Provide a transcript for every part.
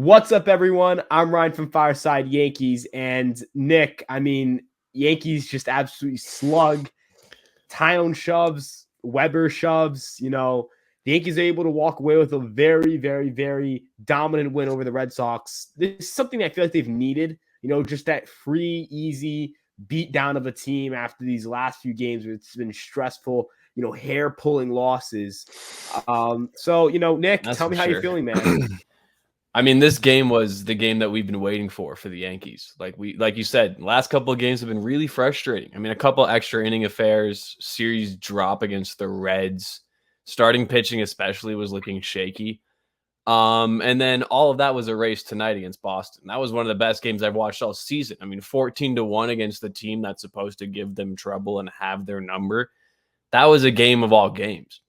What's up, everyone? I'm Ryan from Fireside Yankees, and Nick. Yankees just absolutely slug. Tyone shoves, Weber shoves. The Yankees are able to walk away with a very, very, very dominant win over the Red Sox. This is something I feel like they've needed. Just that free, easy beat down of a team after these last few games where it's been stressful. Hair pulling losses. Nick, That's tell for me how sure. you're feeling, man. This game was the game that we've been waiting for the Yankees. Like you said, last couple of games have been really frustrating. A couple extra inning affairs, series drop against the Reds, starting pitching especially was looking shaky. And then all of that was erased tonight against Boston. That was one of the best games I've watched all season. 14-1 against the team that's supposed to give them trouble and have their number. That was a game of all games.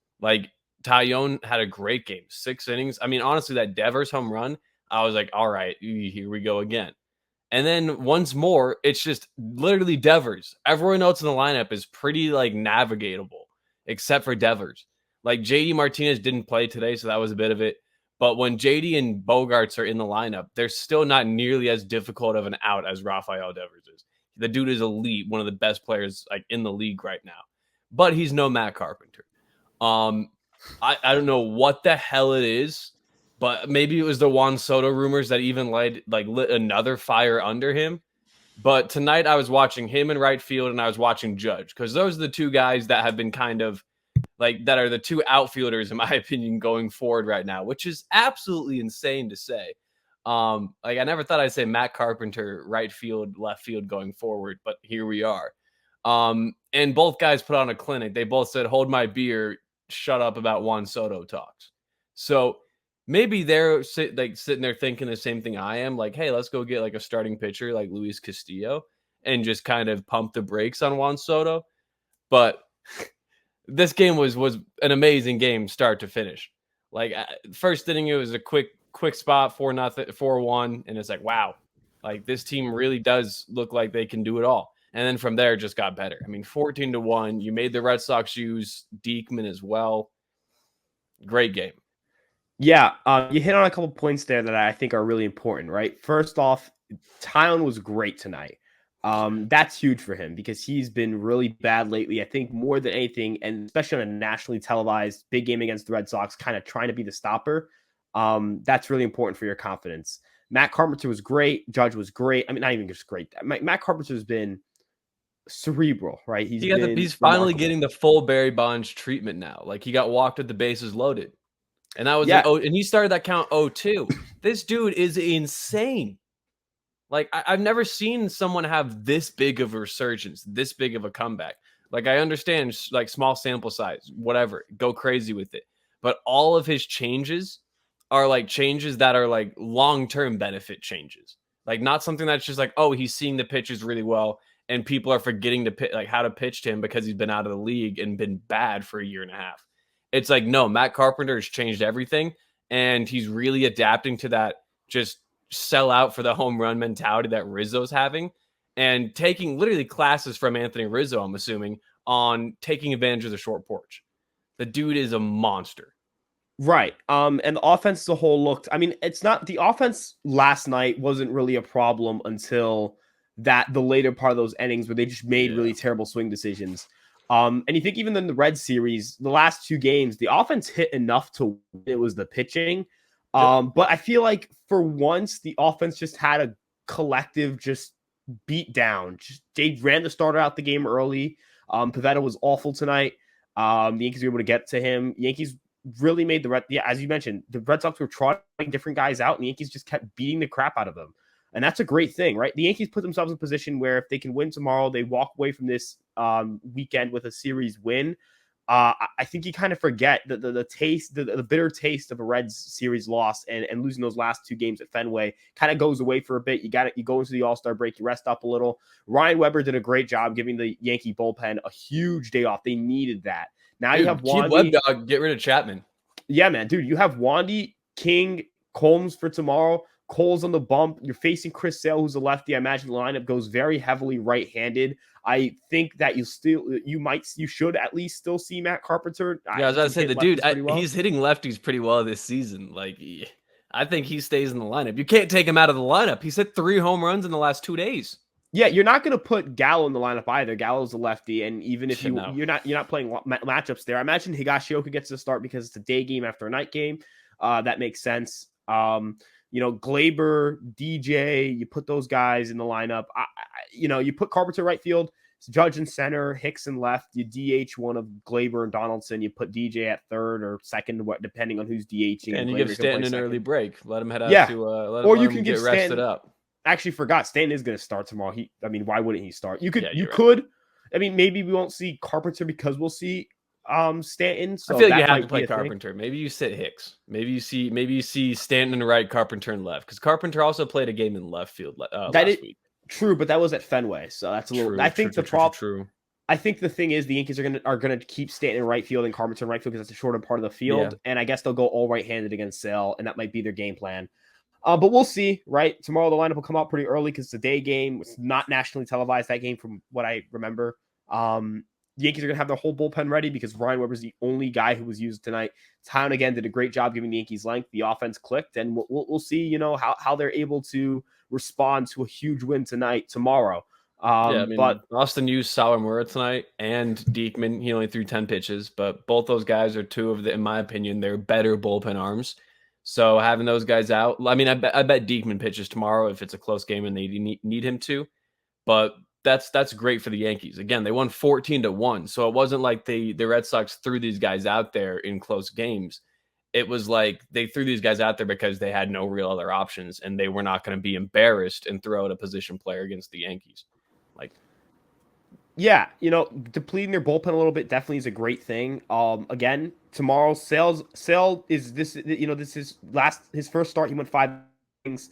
Tyone had a great game, 6 innings. Honestly, that Devers home run, I was like, all right, here we go again. And then once more, it's just literally Devers. Everyone else in the lineup is pretty navigatable, except for Devers. JD Martinez didn't play today, so that was a bit of it. But when JD and Bogarts are in the lineup, they're still not nearly as difficult of an out as Rafael Devers is. The dude is elite, one of the best players in the league right now. But he's no Matt Carpenter. I don't know what the hell it is, but maybe it was the Juan Soto rumors that even lit another fire under him. But tonight I was watching him in right field and I was watching Judge, because those are the two guys that have been kind of that are the two outfielders, in my opinion, going forward right now, which is absolutely insane to say. I never thought I'd say Matt Carpenter, right field, left field going forward, but here we are. And both guys put on a clinic. They both said, hold my beer, shut up about Juan Soto talks. So maybe they're sitting there thinking the same thing I am. Hey, let's go get a starting pitcher like Luis Castillo and just kind of pump the brakes on Juan Soto. But this game was an amazing game, start to finish. First inning, it was a quick spot, 4-1, and it's wow, this team really does look like they can do it all. And then from there, it just got better. 14-1. You made the Red Sox use Diekman as well. Great game. Yeah, you hit on a couple points there that I think are really important, right? First off, Tyone was great tonight. That's huge for him because he's been really bad lately. I think more than anything, and especially on a nationally televised big game against the Red Sox, kind of trying to be the stopper. That's really important for your confidence. Matt Carpenter was great. Judge was great. Not even just great. Matt Carpenter's been cerebral, right? He's finally getting the full Barry Bonds treatment now. He got walked with the bases loaded. And that was and he started that count 0-2. This dude is insane. I've never seen someone have this big of a resurgence, this big of a comeback. I understand small sample size, whatever, go crazy with it. But all of his changes are changes that are long-term benefit changes. Not something that's just he's seeing the pitches really well and people are forgetting to how to pitch to him because he's been out of the league and been bad for a year and a half. It's no, Matt Carpenter has changed everything, and he's really adapting to that just sell out for the home run mentality that Rizzo's having, and taking literally classes from Anthony Rizzo, I'm assuming, on taking advantage of the short porch. The dude is a monster. Right. And the offense as a whole looked, it's not, the offense last night wasn't really a problem until the later part of those innings where they just made really terrible swing decisions. And you think even in the Red series, the last 2 games, the offense hit enough to win. It was the pitching. But I feel like for once, the offense just had a collective just beat down. They ran the starter out the game early. Pivetta was awful tonight. The Yankees were able to get to him. Yankees really made as you mentioned, the Red Sox were trying different guys out, and the Yankees just kept beating the crap out of them. And that's a great thing, right? The Yankees put themselves in a position where if they can win tomorrow, they walk away from this weekend with a series win. I think you kind of forget the taste, the bitter taste of a Reds series loss and losing those last 2 games at Fenway kind of goes away for a bit. You go into the All-Star break, you rest up a little. Ryan Weber did a great job giving the Yankee bullpen a huge day off. They needed that. Now you have Wandy. Keep Webb dog, get rid of Chapman. Yeah, man, dude, you have Wandy, King, Combs for tomorrow. Cole's on the bump. You're facing Chris Sale, who's a lefty. I imagine the lineup goes very heavily right-handed. I think that you should at least still see Matt Carpenter. Yeah, I was about to say, the dude, he's hitting lefties pretty well this season. I think he stays in the lineup. You can't take him out of the lineup. He's hit 3 home runs in the last 2 days. Yeah, you're not going to put Gallo in the lineup either. Gallo's a lefty, and even if No. you're not playing matchups there. I imagine Higashioka gets the start because it's a day game after a night game. That makes sense. Glaber, DJ, you put those guys in the lineup. You put Carpenter right field, Judge in center, Hicks in left. You DH one of Glaber and Donaldson. You put DJ at third or second, depending on who's DHing. And you give Stanton an early break. Let him head out to or you can get rested up. Actually forgot Stanton is going to start tomorrow. Why wouldn't he start? You right. could. Maybe we won't see Carpenter because we'll see Stanton. So I feel like you have to play Carpenter. Maybe you sit Hicks. Maybe you see Stanton in right, Carpenter in left. Because Carpenter also played a game in left field last week. True, but that was at Fenway, so that's a little. I think the problem. True. I think the thing is the Yankees are gonna keep Stanton in right field and Carpenter in right field because that's a shorter part of the field, and I guess they'll go all right-handed against Sale, and that might be their game plan. But we'll see, right? Tomorrow the lineup will come out pretty early because it's a day game. It's not nationally televised, that game, from what I remember. The Yankees are going to have their whole bullpen ready because Ryan Weber's the only guy who was used tonight. Town, again, did a great job giving the Yankees length. The offense clicked, and we'll see, how they're able to respond to a huge win tomorrow. But Austin used Sawamura tonight and Diekman. He only threw 10 pitches, but both those guys are two of in my opinion, they're better bullpen arms. So having those guys out, I bet Diekman pitches tomorrow if it's a close game and they need him to. But that's great for the Yankees. Again, they won 14-1, so it wasn't like the Red Sox threw these guys out there in close games. It was like they threw these guys out there because they had no real other options, and they were not going to be embarrassed and throw out a position player against the Yankees. Depleting their bullpen a little bit definitely is a great thing. Again, tomorrow, Sale is this. This is his first start. He went 5 innings.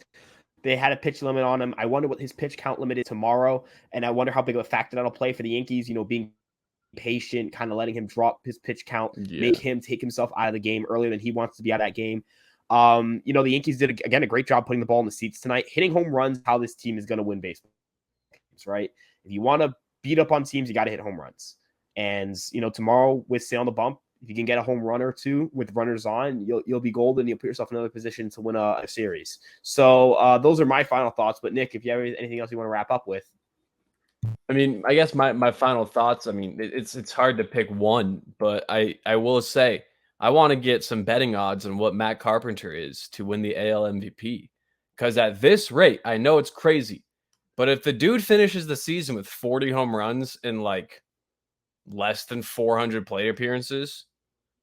They had a pitch limit on him. I wonder what his pitch count limit is tomorrow, and I wonder how big of a factor that'll play for the Yankees. Being patient, kind of letting him drop his pitch count, make him take himself out of the game earlier than he wants to be out of that game. The Yankees did again a great job putting the ball in the seats tonight, hitting home runs. How this team is going to win baseball games, right? If you want to beat up on teams, you got to hit home runs. And tomorrow with Sale on the bump, if you can get a home run or two with runners on, you'll be golden. You'll put yourself in another position to win a series. So those are my final thoughts. But Nick, if you have anything else you want to wrap up with, I guess my final thoughts. It's hard to pick one, but I will say I want to get some betting odds on what Matt Carpenter is to win the AL MVP. Because at this rate, I know it's crazy. But if the dude finishes the season with 40 home runs in less than 400 plate appearances,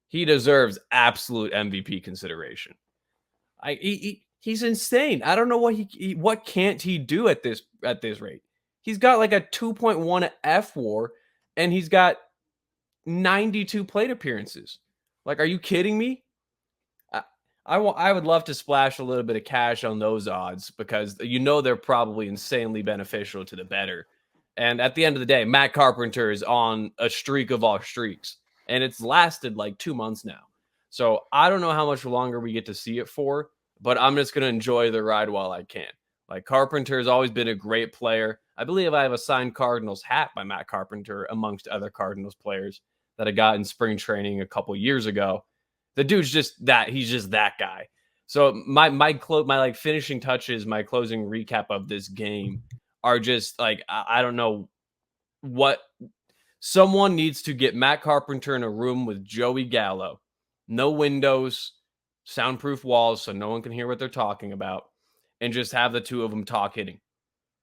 he deserves absolute MVP consideration. He's insane. I don't know what can't he do at this rate. He's got a 2.1 F-WAR, and he's got 92 plate appearances. Are you kidding me? I would love to splash a little bit of cash on those odds because they're probably insanely beneficial to the bettor. And at the end of the day, Matt Carpenter is on a streak of all streaks, and it's lasted 2 months now. So I don't know how much longer we get to see it for, but I'm just going to enjoy the ride while I can. Carpenter has always been a great player. I believe I have a signed Cardinals hat by Matt Carpenter amongst other Cardinals players that I got in spring training a couple years ago. The dude's just that. He's just that guy. So my finishing touches, my closing recap of this game are just I don't know what. Someone needs to get Matt Carpenter in a room with Joey Gallo. No windows, soundproof walls so no one can hear what they're talking about, and just have the two of them talk hitting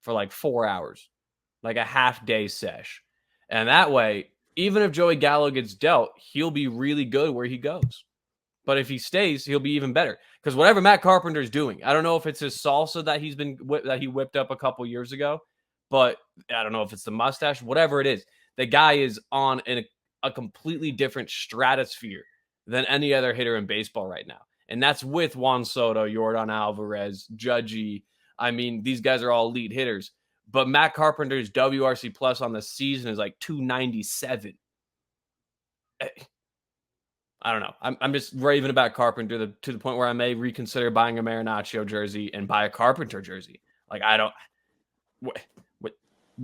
for 4 hours, a half day sesh. And that way, even if Joey Gallo gets dealt, he'll be really good where he goes. But if he stays, he'll be even better. Because whatever Matt Carpenter's doing, I don't know if it's his salsa that he whipped up a couple years ago, but I don't know if it's the mustache, whatever it is. The guy is on a completely different stratosphere than any other hitter in baseball right now. And that's with Juan Soto, Yordan Alvarez, Judgy. These guys are all elite hitters. But Matt Carpenter's WRC plus on the season is 297. I don't know. I'm just raving about Carpenter to the point where I may reconsider buying a Marinaccio jersey and buy a Carpenter jersey.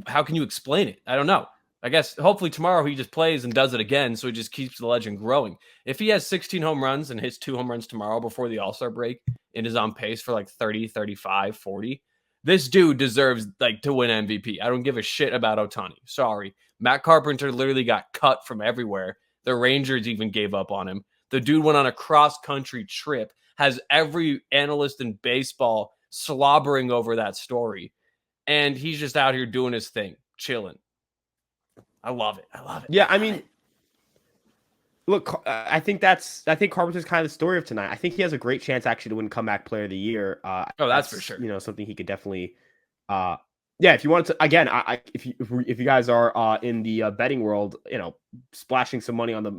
How can you explain it? I don't know. I guess hopefully tomorrow he just plays and does it again, so he just keeps the legend growing. If he has 16 home runs and hits 2 home runs tomorrow before the All-Star break, and is on pace for like 30, 35, 40. This dude deserves like to win MVP. I don't give a shit about Ohtani. Sorry. Matt Carpenter literally got cut from everywhere. The Rangers even gave up on him. The dude went on a cross-country trip, has every analyst in baseball slobbering over that story. And he's just out here doing his thing, chilling. I love it. I love it. Yeah, I mean, look, I think Carpenter's kind of the story of tonight. I think he has a great chance actually to win Comeback Player of the Year. That's for sure. You know, something he could definitely. Yeah, if you wanted to, again, if you guys are in the betting world, you know, splashing some money on the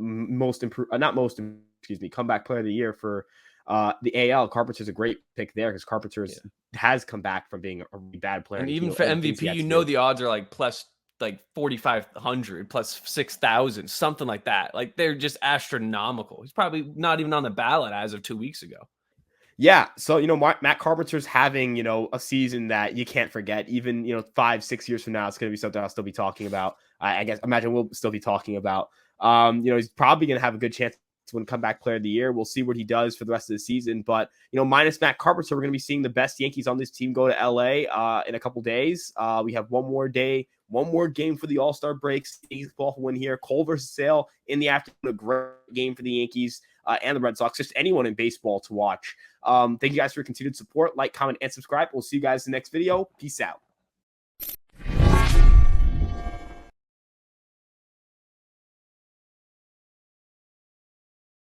Comeback Player of the Year for the AL, Carpenter's a great pick there because Carpenter has come back from being a really bad player. And even for MVP, you know, the odds are like plus like 4,500 plus 6,000, something like that. Like they're just astronomical. He's probably not even on the ballot as of 2 weeks ago. Yeah, so you know, Matt Carpenter's having, you know, a season that you can't forget. Even, you know, 5-6 years from now, it's going to be something I'll still be talking about. I guess imagine we'll still be talking about. You know, he's probably going to have a good chance to win Comeback Player of the Year. We'll see what he does for the rest of the season. But you know, minus Matt Carpenter, we're going to be seeing the best Yankees on this team go to LA in a couple days. We have one more day, one more game for the All-Star breaks. Yankees ball win here. Cole versus Sale in the afternoon. A great game for the Yankees and the Red Sox. Just anyone in baseball to watch. Thank you guys for your continued support. Like, comment, and subscribe. We'll see you guys in the next video. Peace out.